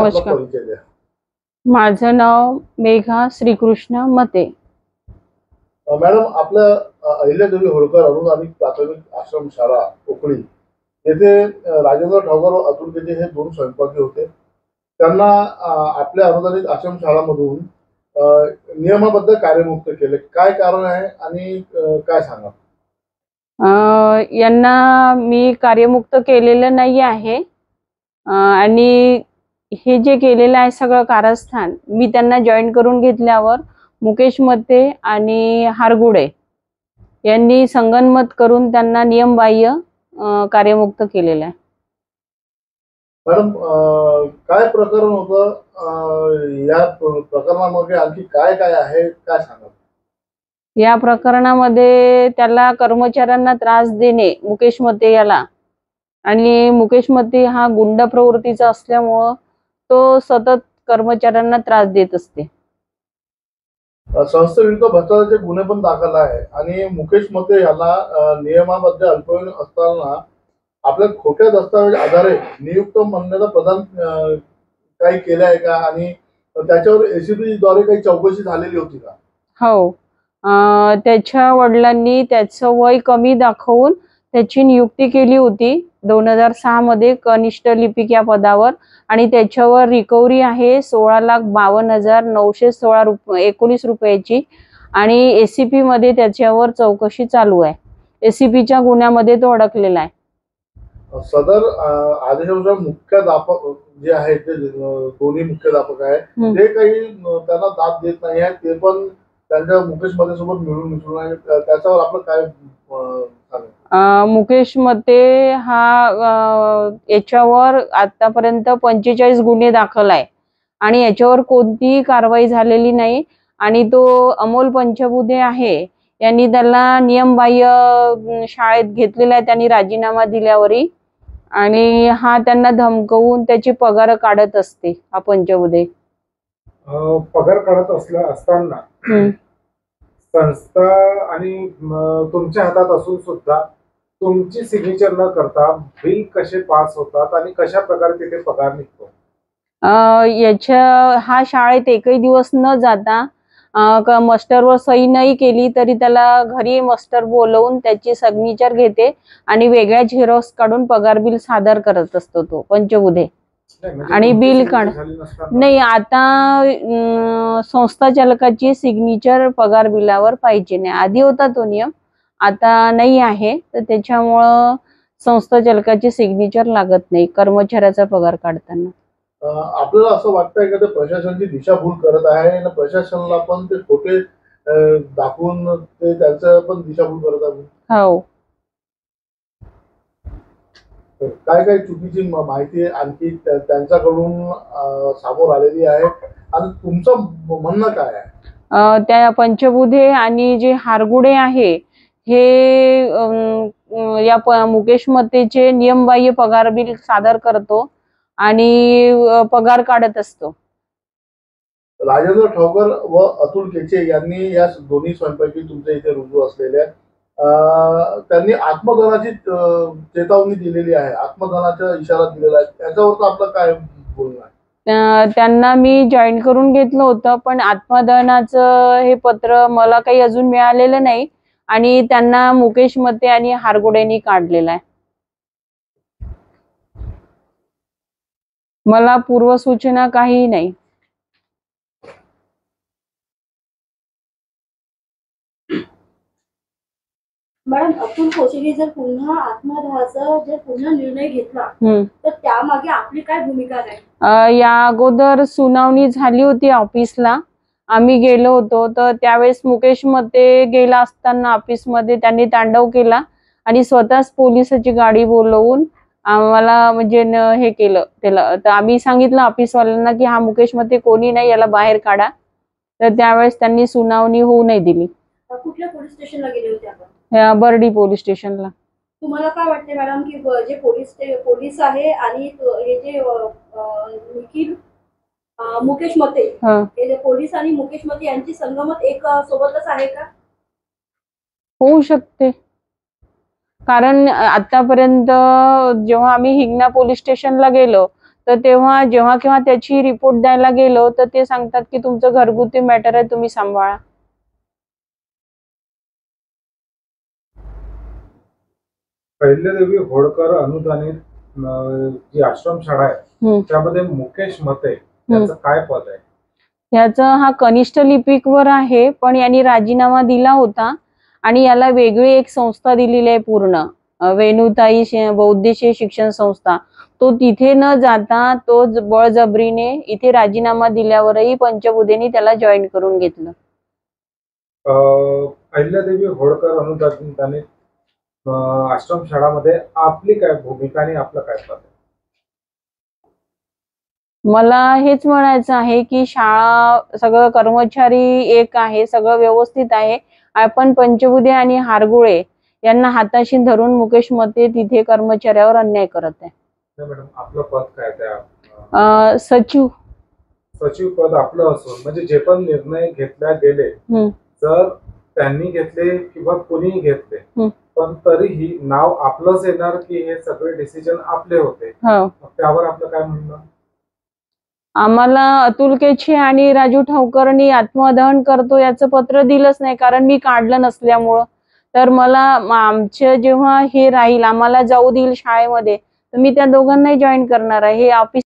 नमस्कार. माझं नाव मेघा श्रीकृष्ण मते. मॅडम, आपल्या अहिल्यादेवी होळकर अनुदानित प्राथमिक आश्रमशाळा कोकणी येथे राजेंद्र ठोकर व अतुल केचे हे दोन स्वयंपाकी होते. त्यांना आपल्या अनुदानित आश्रमशाळामधून नियमाबद्ध कार्यमुक्त केले. काय कारण आहे आणि काय सांगा? यांना मी कार्यमुक्त केलेलं नाही आहे आणि हे जे केलेलं आहे सगळं कारस्थान मी त्यांना जॉईन करून घेतल्यावर मुकेश मते आणि हारगुडे यांनी संगनमत करून त्यांना नियमबाह्य कार्यमुक्त केलेलं आहे. मॅडम, काय प्रकरण होतं? या प्रकरणामध्ये आणखी काय काय आहे, काय सांगा? या प्रकरणामध्ये त्याला कर्मचाऱ्यांना त्रास देणे, मुकेश मते याला, आणि मुकेश मते हा गुंड प्रवृत्तीचा असल्यामुळं तो सतत कर्मचाऱ्यांना त्रास देत असते. संस्थेविरुद्ध भ्रष्टाचाराचे गुन्हे पण दाखल आहे आणि मुकेश मते याला नियमामध्ये अल्पवयीन असताना आपल्या खोट्या दस्तावेज आधारे नियुक्त म्हणण्याचा प्रदान काही केलं आहे का आणि त्याच्यावर एसीबी द्वारे काही चौकशी झालेली होती का? हो, त्याच्या वडिलांनी त्याचं वय कमी दाखवून त्याची नियुक्ती केली होती 2006 मध्ये कनिष्ठ लिपिक या पदावर, आणि त्याच्यावर रिकव्हरी आहे 16,52,919 रुपयाची, आणि एसीपी मध्ये त्याच्यावर चौकशी चालू आहे. एसीपीच्या गुन्ह्यामध्ये तो अडकलेला आहे. सदर आदेशानुसार मुख्याध्यापक जे आहेत ते दोन्ही मुख्याध्यापक आहे ते काही त्यांना दाद देत नाही आहे, ते पण त्यांच्या मुकेश मते सोबत मिळून आहे. त्याच्यावर आपलं काय? मुकेश मते हा याच्यावर आतापर्यंत 45 गुन्हे दाखल आहे आणि याच्यावर कोणतीही कारवाई झालेली नाही, आणि तो अमोल पंचबुधे आहे यांनी त्याला नियमबाह्य शाळेत घेतलेला आहे त्यांनी राजीनामा दिल्यावरही, आणि हा त्यांना धमकवून त्याची पगार काढत असते. हा पंचबुधे पगार काढत असताना संस्था आणि तुमच्या हातात असून सुद्धा तुमची सिग्नेचर न करता बिल कसे पास होतात आणि कशा प्रकारे तिथे पगार निघतो? हा शाळेत एकही दिवस न जाता मास्टरवर सही नाही केली तरी त्याला घरी मास्टर बोलवून त्याची सिग्नेचर घेते आणि वेगळ्या झेरॉक्स काढून पगार बिल सादर करत असतो तो पंचबुधे. आणि बिल काढ नाही, आता संस्था चालकाची सिग्नेचर पगार बिलावर पाहिजे नाही. आधी होता तो नियम, आता नाही आहे, तर त्याच्यामुळं संस्था चालकाची सिग्नेचर लागत नाही कर्मचाऱ्याचा पगार काढताना. आपल्याला असं वाटतंय का ते प्रशासनाची दिशाभूल करत आहे आणि प्रशासनाला पण ते खोटे दाखवून ते त्यांचं पण दिशाभूल करत आहे? हो. काय काय चुकीची माहिती आणखी त्यांच्याकडून समोर आलेली आहे आणि तुमचं म्हणणं काय आहे? त्या पंचबुधे आणि जे हारगुडे आहे हे या मुकेश मतेचे नियमबाह्य पगार बिल सादर करतो आणि पगार काढत असतो. राजेंद्र ठोकर व अतुल केचे यांनी या दोन्ही स्वयंपाकी तुमच्या इथे रुजू असलेल्या त्यांनी आत्मदहनाची चेतावणी दिलेली आहे, आत्मदहनाचा इशारा दिलेला आहे, त्याच्यावर आपलं काय बोलणं आहे? त्यांना मी जॉईन करून घेतलं होतं, पण आत्मदहनाचं हे पत्र मला काही अजून मिळालेलं नाही आणि त्यांना मुकेश मते आणि हारगुडेंनी काढलेलं आहे. मला पूर्वसूचना काही नाही. मॅडम, अतुल कोचेने जर पुन्हा आत्मदहनाचा जर पुन्हा निर्णय घेतला तर त्यामागे आपली काय भूमिका आहे? या अगोदर सुनावणी झाली होती ऑफिसला, आम्ही गेलो होतो, तर त्यावेळेस मुकेश मते गेला असताना ऑफिसमध्ये त्यांनी तांडव केला आणि स्वतःच पोलिसाची गाडी बोलवून आम्हाला म्हणजे हे केलं त्याला. तर आम्ही सांगितलं ऑफिसवाल्यांना की हा मुकेश मते कोणी नाही, याला बाहेर काढा, तर त्यावेळेस त्यांनी सुनावणी होऊ नाही दिली. कुठल्या पोलीस स्टेशनला गेले होते आपण? बर्डी पोलीस स्टेशनला. तुम्हाला काय वाटते मॅडम की जे पोलीस आहे आणि हे जे निखिल मुकेश मते, हे पोलीस आणि मुकेश मते यांची संगमत एक सोबतच आहे का? होऊ शकते, कारण आतापर्यंत जेव्हा आम्ही हिंगणा पोलीस स्टेशनला गेलो तर तेव्हा जेव्हा केव्हा त्याची रिपोर्ट द्यायला गेलो तर ते सांगतात की तुमचं घरगुती मॅटर आहे, तुम्ही सांभाळा. अहिल्यादेवी होळकर अनुदानित जी आश्रमशाळा आहे त्यामध्ये मुकेश मते यांचं काय पद आहे? याचं हा कनिष्ठ लिपिकवर आहे, पण यांनी राजीनामा दिला होता आणि याला वेगळी एक संस्था दिलेली आहे पूर्ण, वेणुताई बौद्धिक शिक्षण संस्था. तो तिथे न जाता तो बळजबरीने इथे राजीनामा दिल्यावरही पंचबुधेनी त्याला जॉईन करून घेतलं. अहिल्यादेवी होळकर अनुदानित आश्रमशाळामध्ये आपली काय भूमिका आणि आपलं काय पद आहे? मला हेच म्हणायचं आहे की शाळा सगळं कर्मचारी एक आहे, सगळं व्यवस्थित आहे. आपण पंचबुधे आणि हारगुळे यांना हाताशी धरून मुकेश मते तिथे कर्मचाऱ्यावर अन्याय करत आहे. मॅडम आपलं पद काय त्या? सचिव. सचिव पद आपलं असून म्हणजे जे पण निर्णय घेतल्या गेले जर त्यांनी घेतले किंवा कोणीही घेतले पण तरीही नाव आपलंच येणार की हे सगळे डिसिजन आपले होते, त्यावर आपलं काय म्हणणं? आम्हाला अतुल केचे आणि राजू ठावकरनी आत्मदहन करतो याचं पत्र दिलंच नाही, कारण मी काढलं नसल्यामुळं. तर मला आमचं जेव्हा हे राहील, आम्हाला जाऊ देईल शाळेमध्ये, तर मी त्या दोघांनाही जॉईन करणार आहे. हे ऑफिस